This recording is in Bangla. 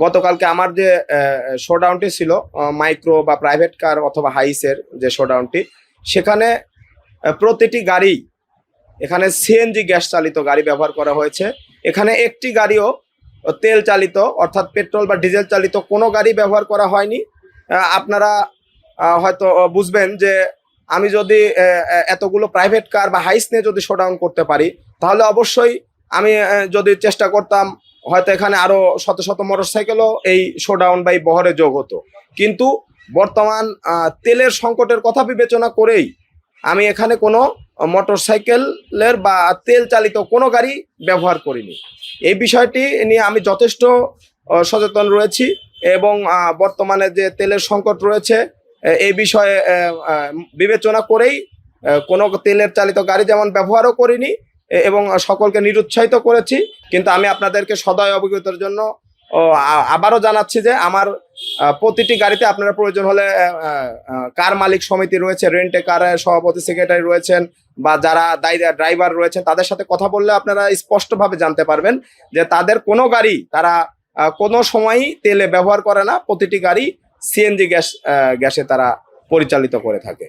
গতকালকে আমার যে শোডাউনটি ছিল, মাইক্রো বা প্রাইভেট কার অথবা হাইসের যে শোডাউনটি, সেখানে প্রতিটি গাড়ি, এখানে সিএনজি গ্যাস চালিত গাড়ি ব্যবহার করা হয়েছে। এখানে একটি গাড়িও তেল চালিত অর্থাৎ পেট্রোল বা ডিজেল চালিত কোনো গাড়ি ব্যবহার করা হয়নি। আপনারা হয়তো বুঝবেন যে আমি যদি এতগুলো প্রাইভেট কার বা হাইস নিয়ে যদি শোডাউন করতে পারি, তাহলে অবশ্যই আমি যদি চেষ্টা করতাম, হয়তো এখানে আরো শত শত মোটরসাইকেলও এই শোডাউন বা এই বহরে যোগ হতো। কিন্তু বর্তমান তেলের সংকটের কথা বিবেচনা করেই আমি এখানে কোনো মোটরসাইকেলের বা তেল চালিত কোনো গাড়ি ব্যবহার করিনি। এই বিষয়টি নিয়ে আমি যথেষ্ট সচেতন রয়েছি এবং বর্তমানে যে তেলের সংকট রয়েছে এই বিষয়ে বিবেচনা করেই কোনো তেলের চালিত গাড়ি যেমন ব্যবহারও করিনি এবং সকলকে নিরুৎসাহিত করেছি। কিন্তু আমি আপনাদেরকে সদয় অবগতির জন্য আবারও জানাচ্ছি যে আমার প্রতিটি গাড়িতে আপনারা প্রয়োজন হলে কার মালিক সমিতি রয়েছে, রেন্টে কারের সভাপতি সেক্রেটারি রয়েছেন বা যারা দায়ী ড্রাইভার রয়েছেন, তাদের সাথে কথা বললে আপনারা স্পষ্টভাবে জানতে পারবেন যে তাদের কোনো গাড়ি তারা কোনো সময়ই তেলে ব্যবহার করে না। প্রতিটি গাড়ি সিএনজি গ্যাসে তারা পরিচালিত করে থাকে।